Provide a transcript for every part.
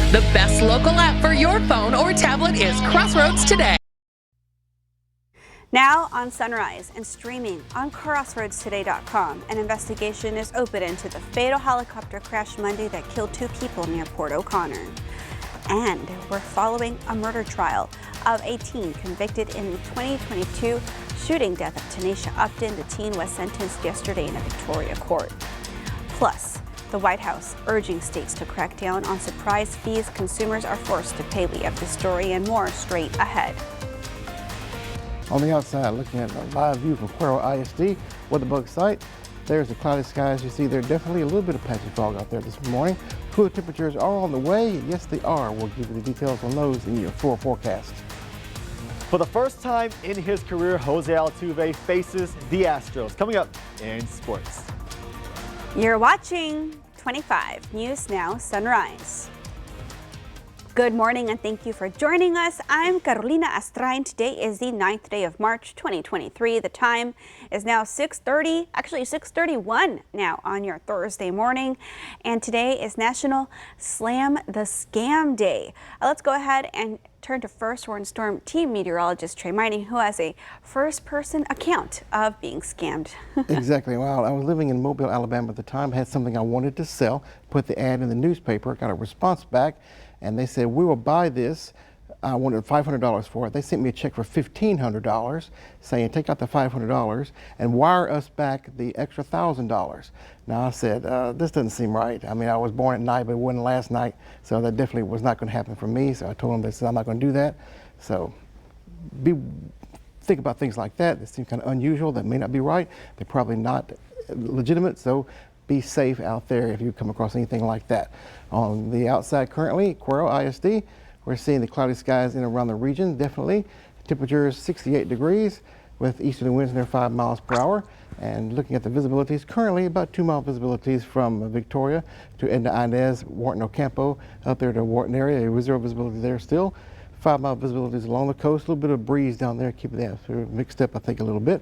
The best local app for your phone or tablet is Crossroads Today. Now on Sunrise and streaming on crossroadstoday.com, an investigation is open into the fatal helicopter crash Monday that killed 2 people near Port O'Connor. And we're following a murder trial of a teen convicted in the 2022 shooting death of Tanisha Upton. The teen was sentenced yesterday in a Victoria court. Plus, the White House urging states to crack down on surprise fees consumers are forced to pay. We have this story and more straight ahead. On the outside, looking at a live view from Cuero ISD WeatherBug site, there's the cloudy skies. You see there's definitely a little bit of patchy fog out there this morning. Cooler temperatures are on the way. Yes, they are. We'll give you the details on those in your full forecast. For the first time in his career, Jose Altuve faces the Astros. Coming up in sports. You're watching 25 News Now Sunrise. Good morning and thank you for joining us. I'm Carolina Astrain. Today is the 9th day of March 2023. The time is now 6:30, actually 6:31 now on your Thursday morning. And today is National Slam the Scam Day. Let's go ahead and turn to First Warn Storm team meteorologist Trey Mining, who has a first-person account of being scammed. Exactly. Well, I was living in Mobile, Alabama at the time, had something I wanted to sell, put the ad in the newspaper, got a response back, and they said, we will buy this. I wanted $500 for it. They sent me a check for $1,500 saying, take out the $500 and wire us back the extra $1,000. Now I said, this doesn't seem right. I mean, I was born at night, but it wasn't last night. So that definitely was not going to happen for me. So I told them that I'm not going to do that. So think about things like that. They seem kind of unusual. That may not be right. They're probably not legitimate. So be safe out there if you come across anything like that. On the outside currently, Cuero ISD, we're seeing the cloudy skies in and around the region, definitely. Temperature is 68 degrees with easterly winds near 5 miles per hour. And looking at the visibilities, currently about 2-mile visibilities from Victoria to Edna Inez, Wharton Ocampo, up there to Wharton area, a 0 visibility there still. 5-mile visibilities along the coast, a little bit of breeze down there, keeping the atmosphere mixed up, I think, a little bit.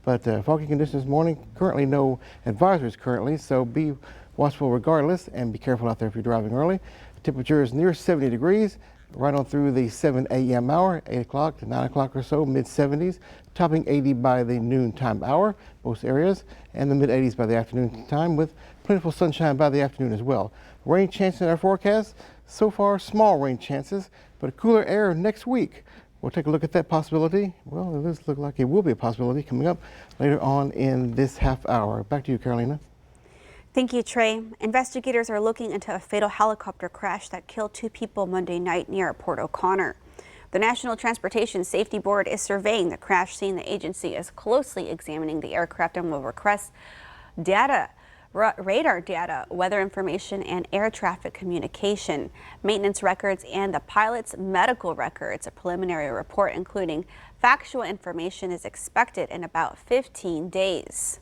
But foggy conditions this morning, currently no advisories currently, so be watchful regardless and be careful out there if you're driving early. Temperature is near 70 degrees, right on through the 7 a.m. hour, 8 o'clock to 9 o'clock or so, mid-70s, topping 80 by the noontime hour, most areas, and the mid-80s by the afternoon time with plentiful sunshine by the afternoon as well. Rain chances in our forecast, so far small rain chances, but a cooler air next week. We'll take a look at that possibility. Well, it does look like it will be a possibility coming up later on in this half hour. Back to you, Carolina. Thank you, Trey. Investigators are looking into a fatal helicopter crash that killed 2 people Monday night near Port O'Connor. The National Transportation Safety Board is surveying the crash scene. The agency is closely examining the aircraft and will request data, radar data, weather information, and air traffic communication, maintenance records, and the pilot's medical records. A preliminary report including factual information is expected in about 15 days.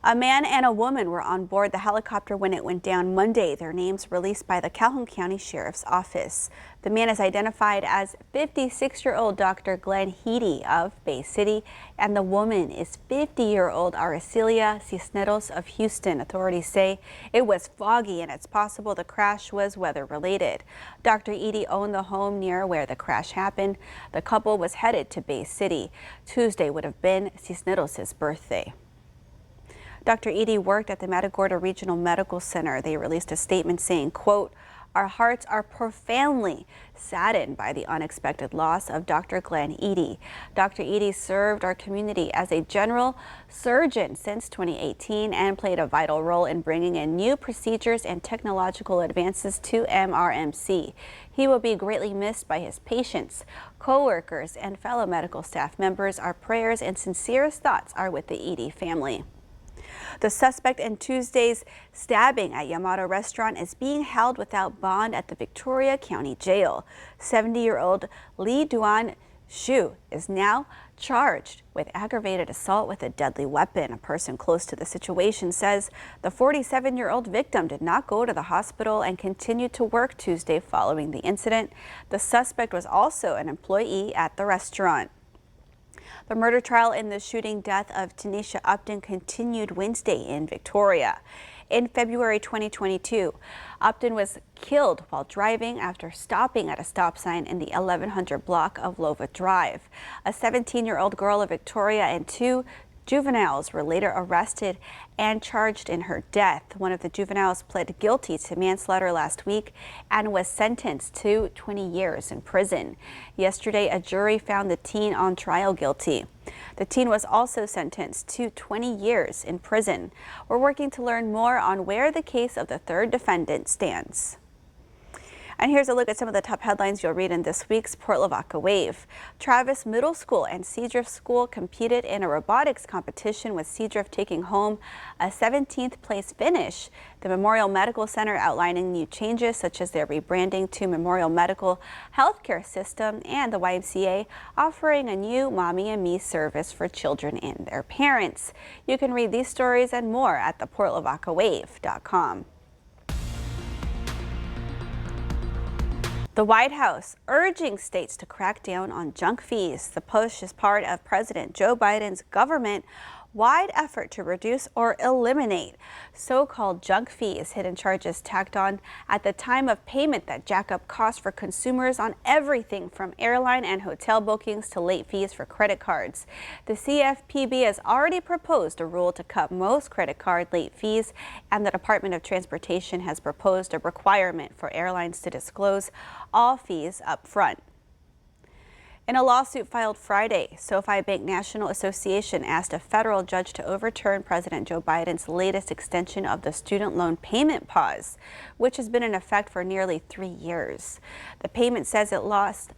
A man and a woman were on board the helicopter when it went down Monday. Their names released by the Calhoun County Sheriff's Office. The man is identified as 56-year-old Dr. Glenn Heedy of Bay City, and the woman is 50-year-old Aracelia Cisneros of Houston. Authorities say it was foggy and it's possible the crash was weather-related. Dr. Heedy owned the home near where the crash happened. The couple was headed to Bay City. Tuesday would have been Cisneros' birthday. Dr. Heedy worked at the Matagorda Regional Medical Center. They released a statement saying, quote, "Our hearts are profoundly saddened by the unexpected loss of Dr. Glenn Heedy. Dr. Heedy served our community as a general surgeon since 2018 and played a vital role in bringing in new procedures and technological advances to MRMC. He will be greatly missed by his patients, co-workers, and fellow medical staff members. Our prayers and sincerest thoughts are with the Heedy family." The suspect in Tuesday's stabbing at Yamato Restaurant is being held without bond at the Victoria County Jail. 70-year-old Lee Duan Xu is now charged with aggravated assault with a deadly weapon. A person close to the situation says the 47-year-old victim did not go to the hospital and continued to work Tuesday following the incident. The suspect was also an employee at the restaurant. The murder trial in the shooting death of Tanisha Upton continued Wednesday in Victoria. in February 2022. Upton was killed while driving after stopping at a stop sign in the 1100 block of Lova Drive. A 17-year-old girl of Victoria and 2 juveniles were later arrested and charged in her death. One of the juveniles pled guilty to manslaughter last week and was sentenced to 20 years in prison. Yesterday, a jury found the teen on trial guilty. The teen was also sentenced to 20 years in prison. We're working to learn more on where the case of the third defendant stands. And here's a look at some of the top headlines you'll read in this week's Port Lavaca Wave. Travis Middle School and Seadrift School competed in a robotics competition, with Seadrift taking home a 17th place finish. The Memorial Medical Center outlining new changes, such as their rebranding to Memorial Medical Healthcare System, and the YMCA offering a new Mommy and Me service for children and their parents. You can read these stories and more at theportlavacawave.com. The White House urging states to crack down on junk fees. The push is part of President Joe Biden's government-wide effort to reduce or eliminate so-called junk fees, hidden charges tacked on at the time of payment that jack up costs for consumers on everything from airline and hotel bookings to late fees for credit cards. The CFPB has already proposed a rule to cut most credit card late fees, and the Department of Transportation has proposed a requirement for airlines to disclose all fees up front. In a lawsuit filed Friday, SoFi Bank National Association asked a federal judge to overturn President Joe Biden's latest extension of the student loan payment pause, which has been in effect for nearly 3 years. The bank says it lost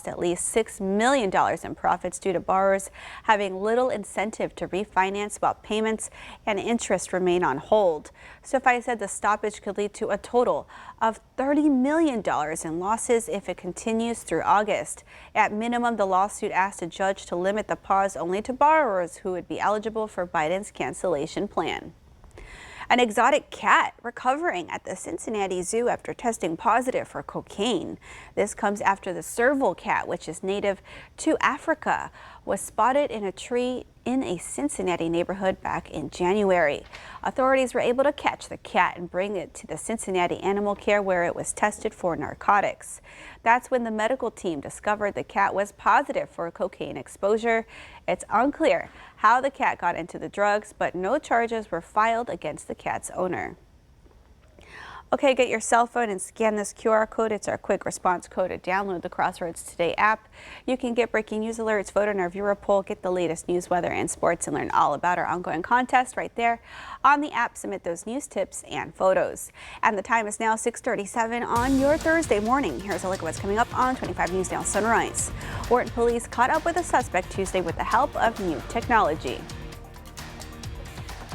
at least $6 million in profits due to borrowers having little incentive to refinance while payments and interest remain on hold. SoFi said the stoppage could lead to a total of $30 million in losses if it continues through August. At minimum, the lawsuit asked a judge to limit the pause only to borrowers who would be eligible for Biden's cancellation plan. An exotic cat recovering at the Cincinnati Zoo after testing positive for cocaine. This comes after the serval cat, which is native to Africa, was spotted in a tree in a Cincinnati neighborhood back in January. Authorities were able to catch the cat and bring it to the Cincinnati Animal Care, where it was tested for narcotics. That's when the medical team discovered the cat was positive for cocaine exposure. It's unclear how the cat got into the drugs, but no charges were filed against the cat's owner. Okay, get your cell phone and scan this QR code. It's our quick response code to download the Crossroads Today app. You can get breaking news alerts, vote in our viewer poll, get the latest news, weather, and sports, and learn all about our ongoing contest right there on the app. Submit those news tips and photos. And the time is now 6:37 on your Thursday morning. Here's a look at what's coming up on 25 News Now Sunrise. Wharton police caught up with a suspect Tuesday with the help of new technology.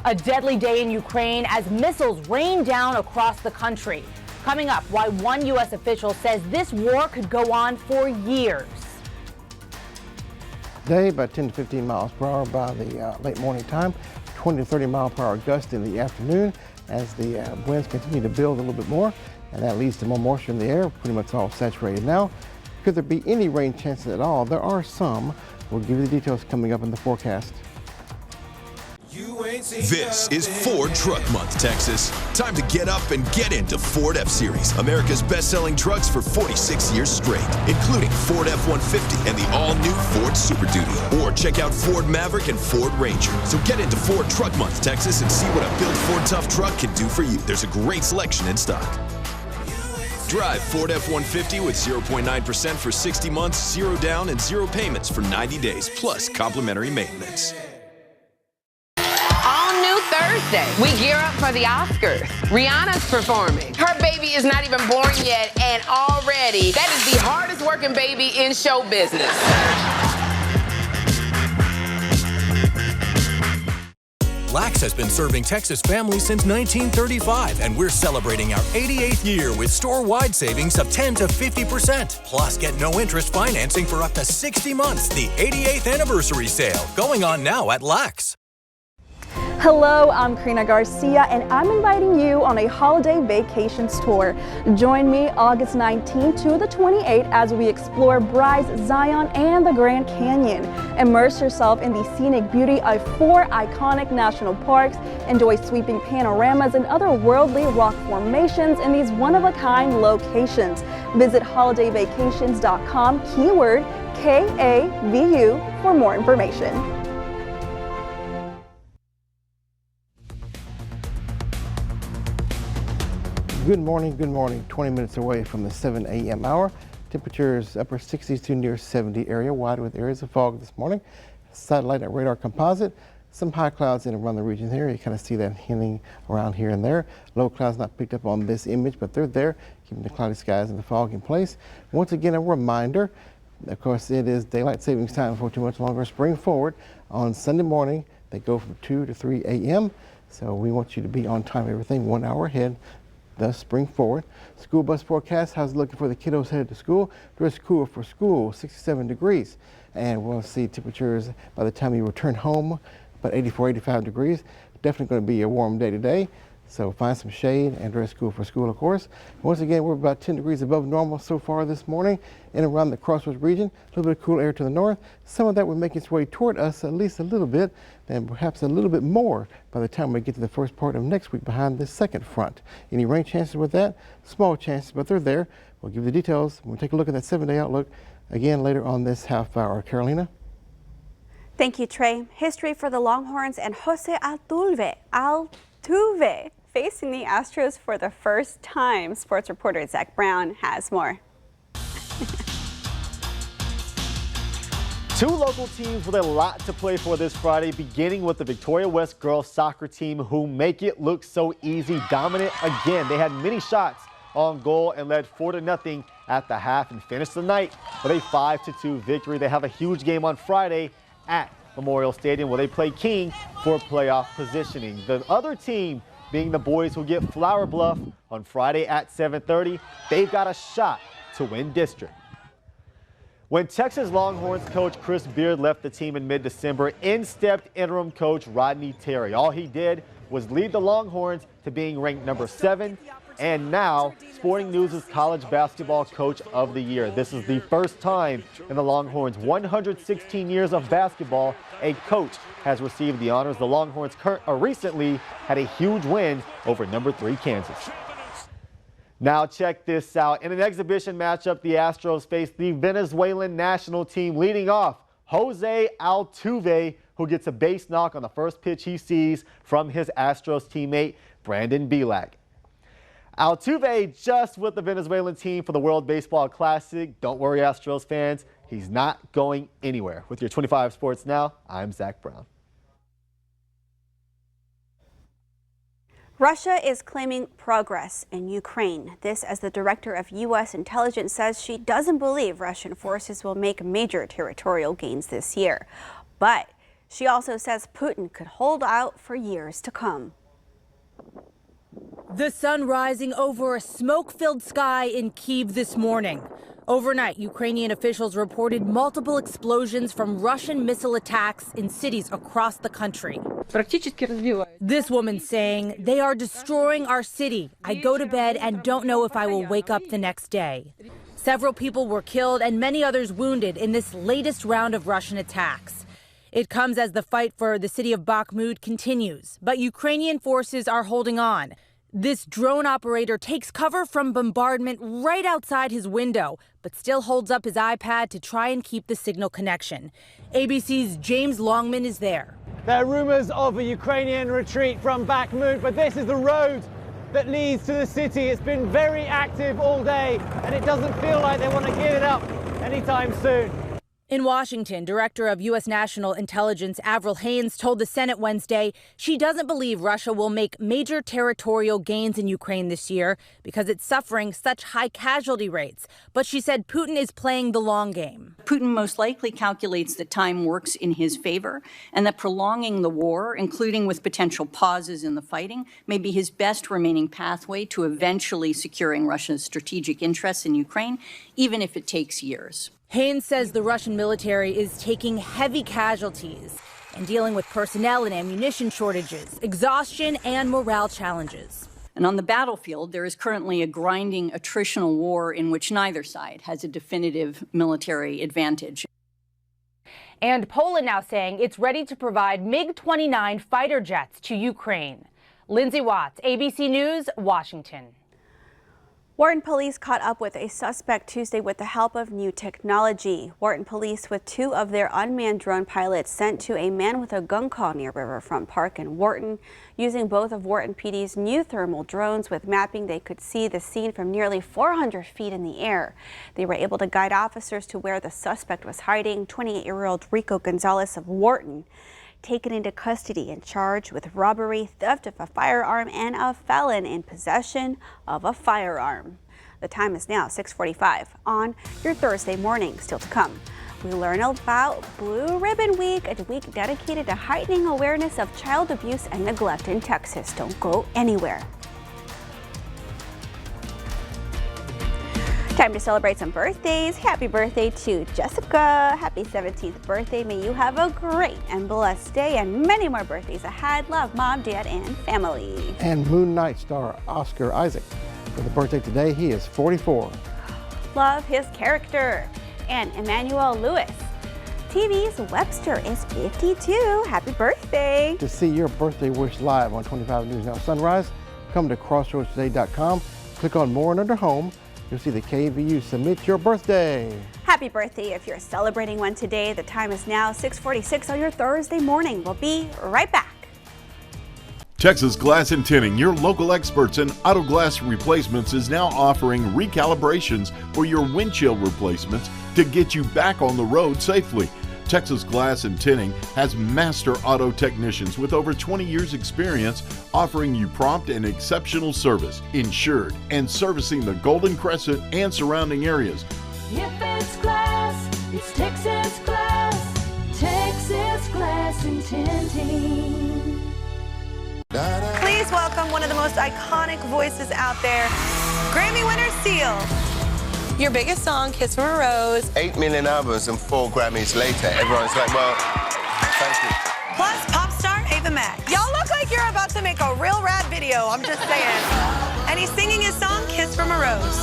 A deadly day in Ukraine as missiles rain down across the country. Coming up, why one U.S. official says this war could go on for years. Today, about 10 to 15 miles per hour by the late morning time, 20 to 30 mile per hour gust in the afternoon as the winds continue to build a little bit more, and that leads to more moisture in the air, pretty much all saturated now. Could there be any rain chances at all? There are some. We'll give you the details coming up in the forecast. This is Ford Truck Month, Texas. Time to get up and get into Ford F-Series, America's best-selling trucks for 46 years straight, including Ford F-150 and the all-new Ford Super Duty. Or check out Ford Maverick and Ford Ranger. So get into Ford Truck Month, Texas, and see what a built Ford Tough truck can do for you. There's a great selection in stock. Drive Ford F-150 with 0.9% for 60 months, 0 down, and 0 payments for 90 days, plus complimentary maintenance. Thursday, we gear up for the Oscars. Rihanna's performing. Her baby is not even born yet, and already that is the hardest working baby in show business. Lax has been serving Texas families since 1935, and we're celebrating our 88th year with store-wide savings of 10 to 50%. Plus, get no interest financing for up to 60 months. The 88th anniversary sale going on now at Lax. Hello, I'm Karina Garcia, and I'm inviting you on a holiday vacations tour. Join me August 19th to the 28th as we explore Bryce, Zion, and the Grand Canyon. Immerse yourself in the scenic beauty of 4 iconic national parks. Enjoy sweeping panoramas and otherworldly rock formations in these one-of-a-kind locations. Visit holidayvacations.com, keyword KAVU, for more information. Good morning, 20 minutes away from the 7 a.m. hour. Temperatures upper 60s to near 70 area, wide with areas of fog this morning. Satellite and radar composite. Some high clouds in and around the region here. You kind of see that hinting around here and there. Low clouds not picked up on this image, but they're there, keeping the cloudy skies and the fog in place. Once again, a reminder, of course, it is daylight savings time for too much longer. Spring forward on Sunday morning. They go from 2 to 3 a.m. So we want you to be on time, everything 1 hour ahead. Thus, spring forward. School bus forecast. How's it looking for the kiddos headed to school? Dress cool for school, 67 degrees. And we'll see temperatures by the time you return home, about 84, 85 degrees. Definitely going to be a warm day today. So find some shade and dress cool for school, of course. Once again, we're about 10 degrees above normal so far this morning in and around the Crossroads region. A little bit of cool air to the north. Some of that will make its way toward us at least a little bit, and perhaps a little bit more by the time we get to the first part of next week behind this second front. Any rain chances with that? Small chances, but they're there. We'll give you the details. We'll take a look at that 7-day outlook again later on this half hour. Carolina? Thank you, Trey. History for the Longhorns and Jose Altuve facing the Astros for the first time. Sports reporter Zach Brown has more. Two local teams with a lot to play for this Friday, beginning with the Victoria West girls soccer team, who make it look so easy. Dominant again. They had many shots on goal and led 4-0 at the half and finished the night with a 5-2 victory. They have a huge game on Friday at Memorial Stadium where they play King for playoff positioning. The other team being the boys who get Flower Bluff on Friday at 7:30. They've got a shot to win district. When Texas Longhorns coach Chris Beard left the team in mid-December, in stepped interim coach Rodney Terry. All he did was lead the Longhorns to being ranked number 7 and now Sporting News' College Basketball Coach of the Year. This is the first time in the Longhorns' 116 years of basketball a coach has received the honors. The Longhorns recently had a huge win over number 3 Kansas. Now check this out. In an exhibition matchup, the Astros faced the Venezuelan national team, leading off Jose Altuve, who gets a base knock on the first pitch he sees from his Astros teammate Brandon Bielak. Altuve just with the Venezuelan team for the World Baseball Classic. Don't worry, Astros fans, he's not going anywhere. With your 25 Sports Now, I'm Zach Brown. Russia is claiming progress in Ukraine. This as the director of U.S. intelligence says she doesn't believe Russian forces will make major territorial gains this year. But she also says Putin could hold out for years to come. The sun rising over a smoke-filled sky in Kyiv this morning. Overnight, Ukrainian officials reported multiple explosions from Russian missile attacks in cities across the country. This woman saying, "They are destroying our city. I go to bed and don't know if I will wake up the next day." Several people were killed and many others wounded in this latest round of Russian attacks. It comes as the fight for the city of Bakhmut continues, but Ukrainian forces are holding on. This drone operator takes cover from bombardment right outside his window, but still holds up his iPad to try and keep the signal connection. ABC's James Longman is there. There are rumors of a Ukrainian retreat from Bakhmut, but this is the road that leads to the city. It's been very active all day, and it doesn't feel like they want to give it up anytime soon. In Washington, Director of U.S. National Intelligence Avril Haines told the Senate Wednesday she doesn't believe Russia will make major territorial gains in Ukraine this year because it's suffering such high casualty rates. But she said Putin is playing the long game. Putin most likely calculates that time works in his favor and that prolonging the war, including with potential pauses in the fighting, may be his best remaining pathway to eventually securing Russia's strategic interests in Ukraine, even if it takes years. Haines says the Russian military is taking heavy casualties. and dealing with personnel and ammunition shortages, exhaustion, and morale challenges. And on the battlefield, there is currently a grinding attritional war in which neither side has a definitive military advantage. And Poland now saying it's ready to provide MiG-29 fighter jets to Ukraine. Lindsay Watts, ABC News, Washington. Wharton police caught up with a suspect Tuesday with the help of new technology. Wharton police with 2 of their unmanned drone pilots sent to a man with a gun call near Riverfront Park in Wharton. Using both of Wharton PD's new thermal drones with mapping, they could see the scene from nearly 400 feet in the air. They were able to guide officers to where the suspect was hiding, 28-year-old Rico Gonzalez of Wharton, taken into custody and charged with robbery, theft of a firearm, and a felon in possession of a firearm. The time is now 6:45 on your Thursday morning. Still to come, we learn about Blue Ribbon Week, a week dedicated to heightening awareness of child abuse and neglect in Texas. Don't go anywhere. Time to celebrate some birthdays. Happy birthday to Jessica. Happy 17th birthday. May you have a great and blessed day and many more birthdays ahead. Love, Mom, Dad, and family. And Moon Knight star Oscar Isaac. For the birthday today, he is 44. Love his character. And Emmanuel Lewis. TV's Webster is 52. Happy birthday. To see your birthday wish live on 25 News Now Sunrise, come to crossroadstoday.com, click on More and under Home. You'll see the KVU Submit Your Birthday. Happy birthday if you're celebrating one today. The time is now 6:46 on your Thursday morning. We'll be right back. Texas Glass and Tinning, your local experts in auto glass replacements, is now offering recalibrations for your windshield replacements to get you back on the road safely. Texas Glass and Tinning has master auto technicians with over 20 years experience offering you prompt and exceptional service, insured, and servicing the Golden Crescent and surrounding areas. If it's glass, it's Texas Glass. Texas Glass and Tinting. Please welcome one of the most iconic voices out there, Grammy winner Seal. Your biggest song, Kiss from a Rose. 8 million albums and 4 Grammys later. Everyone's like, well, thank you. Plus, pop star Ava Max. Y'all look like you're about to make a real rap video, I'm just saying. And he's singing his song, Kiss from a Rose.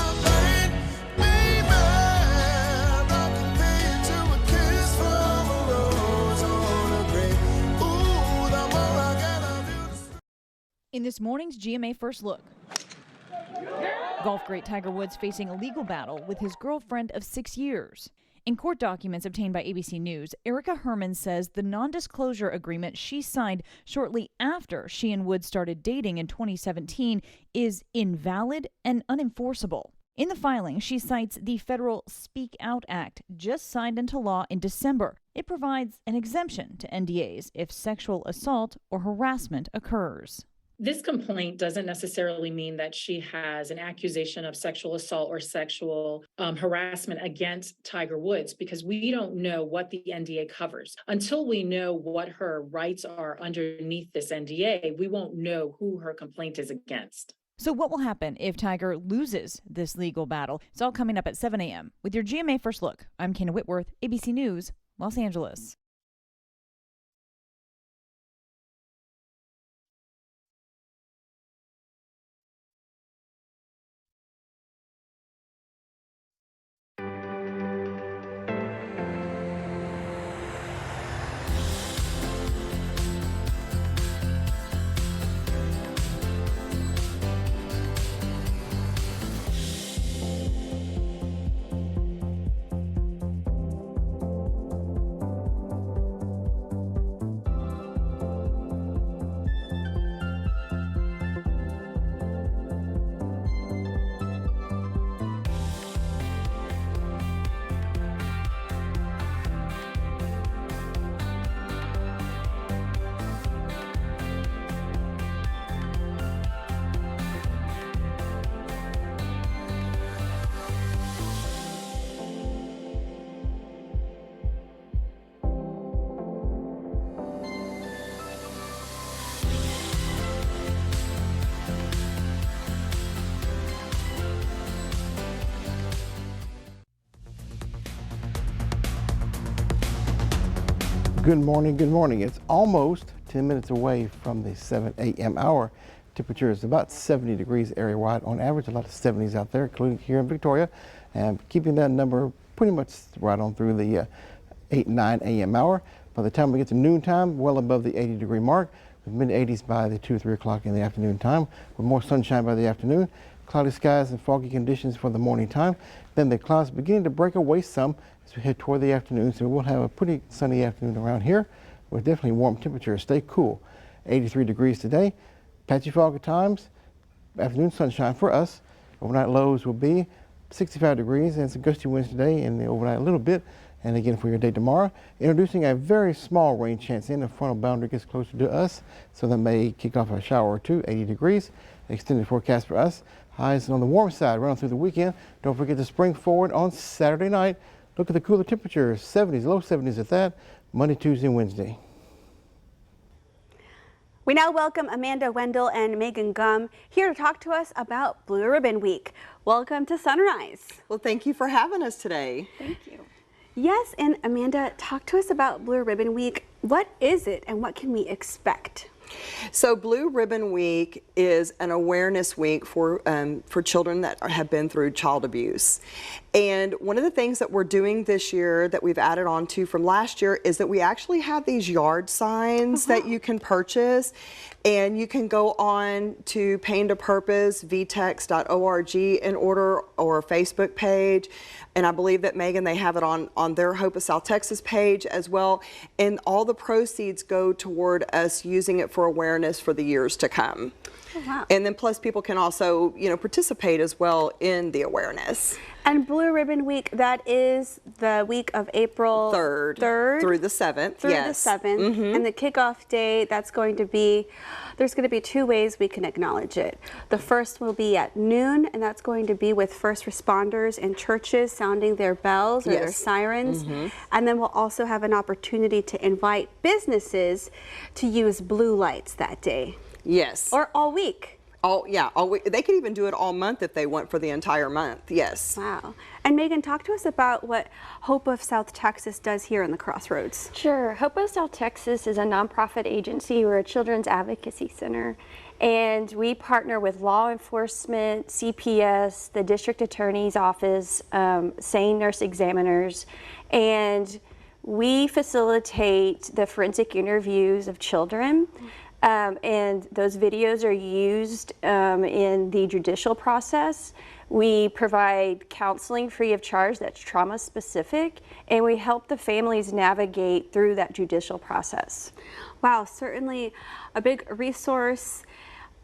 In this morning's GMA First Look, golf great Tiger Woods facing a legal battle with his girlfriend of 6 years. In court documents obtained by ABC News, Erica Herman says the non-disclosure agreement she signed shortly after she and Woods started dating in 2017 is invalid and unenforceable. In the filing, she cites the federal Speak Out Act, just signed into law in December. It provides an exemption to NDAs if sexual assault or harassment occurs. This complaint doesn't necessarily mean that she has an accusation of sexual assault or sexual harassment against Tiger Woods, because we don't know what the NDA covers. Until we know what her rights are underneath this NDA, we won't know who her complaint is against. So what will happen if Tiger loses this legal battle? It's all coming up at 7 a.m. With your GMA First Look, I'm Kana Whitworth, ABC News, Los Angeles. Good morning, good morning. It's almost 10 minutes away from the 7 a.m. hour. Temperature is about 70 degrees area-wide on average, a lot of 70s out there, including here in Victoria, and keeping that number pretty much right on through the 8, 9 a.m. hour. By the time we get to noontime, well above the 80-degree mark, with mid-80s by the 2 or 3 o'clock in the afternoon time, with more sunshine by the afternoon, cloudy skies and foggy conditions for the morning time. Then the clouds beginning to break away some as we head toward the afternoon, so we'll have a pretty sunny afternoon around here with definitely warm temperatures. Stay cool. 83 degrees today. Patchy fog at times. Afternoon sunshine for us. Overnight lows will be 65 degrees and some gusty winds today and the overnight a little bit. And again for your day tomorrow, introducing a very small rain chance in. The frontal boundary gets closer to us, so that may kick off a shower or two. 80 degrees. Extended forecast for us. Highs on the warm side running through the weekend. Don't forget to spring forward on Saturday night. Look at the cooler temperatures, 70s, low 70s at that, Monday, Tuesday, and Wednesday. We now welcome Amanda Wendell and Megan Gum here to talk to us about Blue Ribbon Week. Welcome to Sunrise. Well, thank you for having us today. Thank you. Yes, and Amanda, talk to us about Blue Ribbon Week. What is it and what can we expect? So Blue Ribbon Week is an awareness week for children that have been through child abuse. And one of the things that we're doing this year that we've added on to from last year is that we actually have these yard signs that you can purchase. And you can go on to Pain to Purpose, vtex.org and order, or a Facebook page. And I believe that, Megan, they have it on their Hope of South Texas page as well. And all the proceeds go toward us using it for awareness for the years to come. Oh, wow. And then plus people can also, participate as well in the awareness. And Blue Ribbon Week, that is the week of April 3rd through the 7th. Through the 7th. And the kickoff day, there's going to be 2 ways we can acknowledge it. The first will be at noon, and that's going to be with first responders and churches sounding their bells or their sirens. And then we'll also have an opportunity to invite businesses to use blue lights that day. Yes. Or all week. All week. They could even do it all month if they want, for the entire month. Yes. Wow. And Megan, talk to us about what Hope of South Texas does here in the Crossroads. Sure. Hope of South Texas is a nonprofit agency. We're a children's advocacy center, and we partner with law enforcement, CPS, the district attorney's office, SANE nurse examiners, and we facilitate the forensic interviews of children. And those videos are used in the judicial process. We provide counseling free of charge that's trauma specific, and we help the families navigate through that judicial process. Wow, certainly a big resource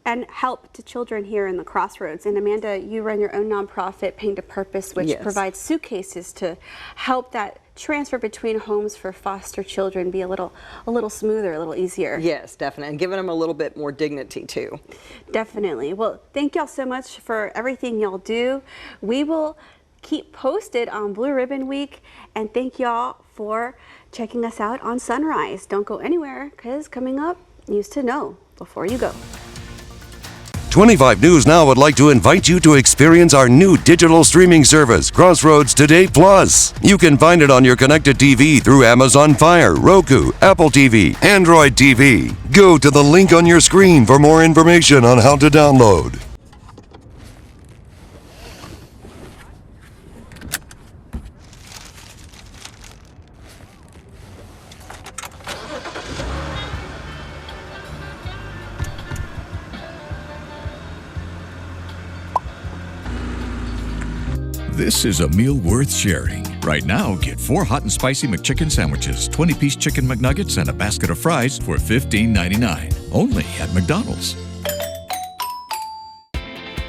and help to children here in the Crossroads. And Amanda, you run your own nonprofit, Pain to Purpose, which provides suitcases to help that transfer between homes for foster children be a little smoother, a little easier. Yes, definitely, and giving them a little bit more dignity too. Definitely. Well, thank y'all so much for everything y'all do. We will keep posted on Blue Ribbon Week, and thank y'all for checking us out on Sunrise. Don't go anywhere, because coming up, news to know before you go. 25 News Now would like to invite you to experience our new digital streaming service, Crossroads Today Plus. You can find it on your connected TV through Amazon Fire, Roku, Apple TV, Android TV. Go to the link on your screen for more information on how to download. This is a meal worth sharing. Right now, get 4 hot and spicy McChicken sandwiches, 20-piece chicken McNuggets, and a basket of fries for $15.99. Only at McDonald's.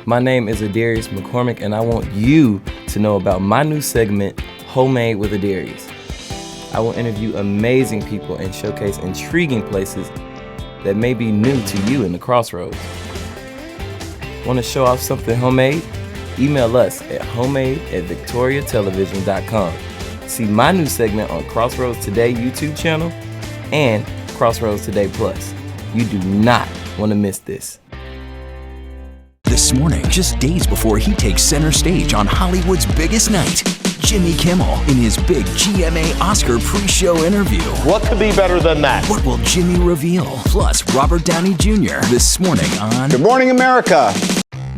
My name is Adarius McCormick, and I want you to know about my new segment, Homemade with Adarius. I will interview amazing people and showcase intriguing places that may be new to you in the Crossroads. Want to show off something homemade? Email us at homemade@victoriatelevision.com. See my new segment on Crossroads Today YouTube channel and Crossroads Today Plus. You do not want to miss this. This morning, just days before he takes center stage on Hollywood's biggest night, Jimmy Kimmel in his big GMA Oscar pre-show interview. What could be better than that? What will Jimmy reveal? Plus, Robert Downey Jr. this morning on Good Morning America.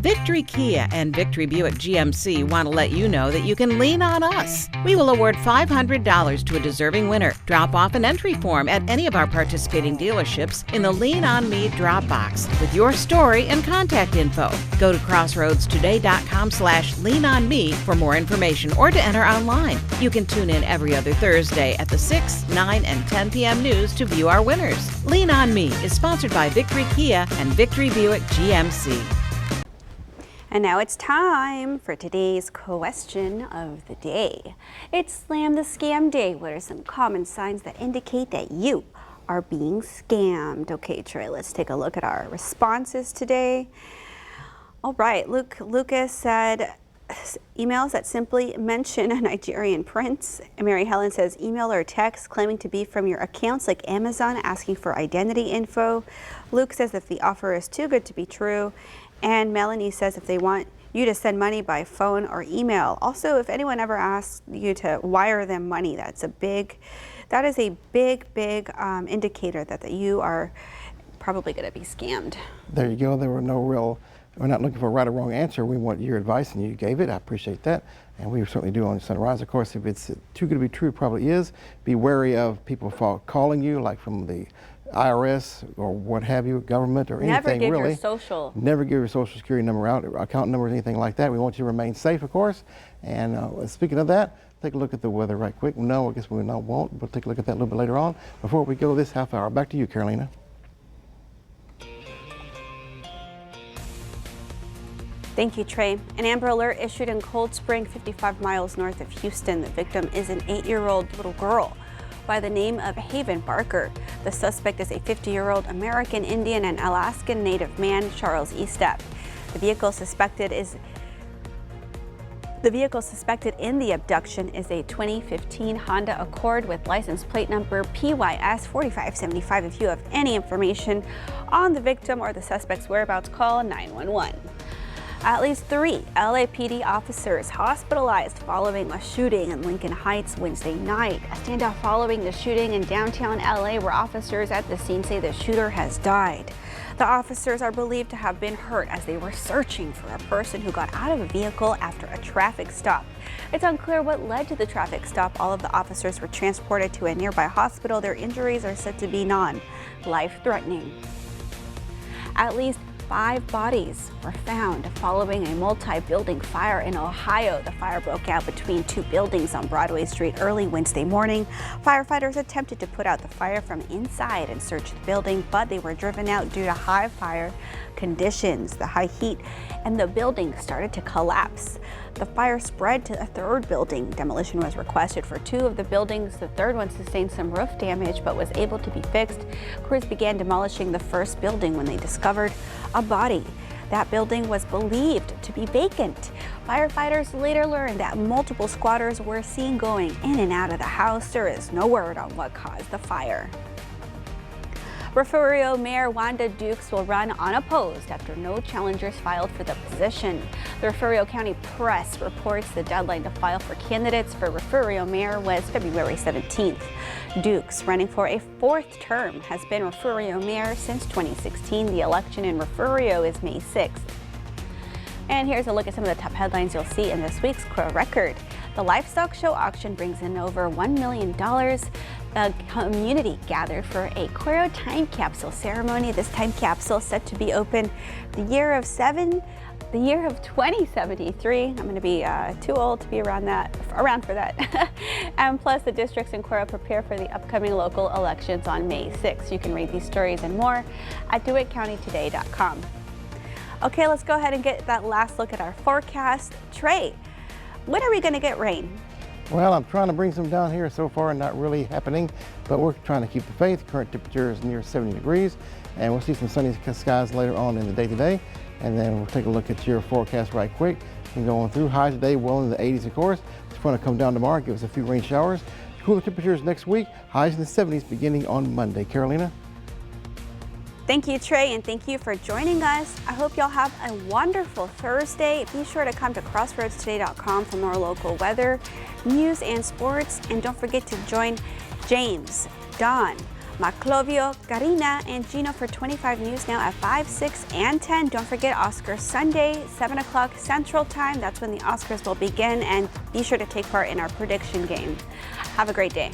Victory Kia and Victory Buick GMC want to let you know that you can lean on us. We will award $500 to a deserving winner. Drop off an entry form at any of our participating dealerships in the Lean On Me drop box with your story and contact info. Go to crossroadstoday.com/leanonme for more information or to enter online. You can tune in every other Thursday at the 6, 9, and 10 p.m. news to view our winners. Lean On Me is sponsored by Victory Kia and Victory Buick GMC. And now it's time for today's question of the day. It's Slam the Scam Day. What are some common signs that indicate that you are being scammed? Okay, Trey, let's take a look at our responses today. All right, Lucas said emails that simply mention a Nigerian prince. And Mary Helen says email or text claiming to be from your accounts like Amazon asking for identity info. Luke says if the offer is too good to be true. And Melanie says if they want you to send money by phone or email. Also, if anyone ever asks you to wire them money, that is a big indicator that you are probably going to be scammed. There you go. We're not looking for a right or wrong answer. We want your advice, and you gave it. I appreciate that. And we certainly do on Sunrise. Of course, if it's too good to be true, it probably is. Be wary of people calling you, like from the IRS or what have you, government or anything really. Never give your social. Never give your social security number out, account numbers, anything like that. We want you to remain safe, of course. And speaking of that, take a look at the weather right quick. No, I guess we won't. We'll take a look at that a little bit later on. Before we go this half hour, back to you, Carolina. Thank you, Trey. An Amber Alert issued in Cold Spring, 55 miles north of Houston. The victim is an 8-year-old little girl by the name of Haven Barker. The suspect is a 50-year-old American Indian and Alaskan Native man, Charles Estep. The vehicle suspected in the abduction is a 2015 Honda Accord with license plate number PYS 4575. If you have any information on the victim or the suspect's whereabouts, call 911. At least 3 LAPD officers hospitalized following a shooting in Lincoln Heights Wednesday night. A standoff following the shooting in downtown LA where officers at the scene say the shooter has died. The officers are believed to have been hurt as they were searching for a person who got out of a vehicle after a traffic stop. It's unclear what led to the traffic stop. All of the officers were transported to a nearby hospital. Their injuries are said to be non-life-threatening. At least 5 bodies were found following a multi-building fire in Ohio. The fire broke out between 2 buildings on Broadway Street early Wednesday morning. Firefighters attempted to put out the fire from inside and search the building, but they were driven out due to high fire conditions. The high heat and the building started to collapse. The fire spread to a 3rd building. Demolition was requested for 2 of the buildings. The 3rd one sustained some roof damage but was able to be fixed. Crews began demolishing the 1st building when they discovered a body. That building was believed to be vacant. Firefighters later learned that multiple squatters were seen going in and out of the house. There is no word on what caused the fire. Refugio Mayor Wanda Dukes will run unopposed after no challengers filed for the position. The Refugio County Press reports the deadline to file for candidates for Refugio Mayor was February 17th. Dukes, running for a 4th term, has been Refugio Mayor since 2016. The election in Refugio is May 6th. And here's a look at some of the top headlines you'll see in this week's Crow Record. The livestock show auction brings in over $1 million. The community gathered for a Cuero time capsule ceremony. This time capsule set to be open the year of 2073. I'm going to be too old to be around for that. And plus, the districts in Cuero prepare for the upcoming local elections on May 6th. You can read these stories and more at DeWittCountyToday.com. Okay, let's go ahead and get that last look at our forecast. Trey, when are we going to get rain? Well, I'm trying to bring some down here so far, not really happening, but we're trying to keep the faith. Current temperature is near 70 degrees, and we'll see some sunny skies later on in the day today. And then we'll take a look at your forecast right quick and go on through. High today, well in the 80s, of course. It's going to come down tomorrow, give us a few rain showers. Cooler temperatures next week, highs in the 70s beginning on Monday. Carolina? Thank you, Trey, and thank you for joining us. I hope y'all have a wonderful Thursday. Be sure to come to crossroadstoday.com for more local weather, news, and sports. And don't forget to join James, Don, Maclovio, Karina, and Gino for 25 News Now at 5, 6, and 10. Don't forget Oscars Sunday, 7 o'clock Central Time. That's when the Oscars will begin. And be sure to take part in our prediction game. Have a great day.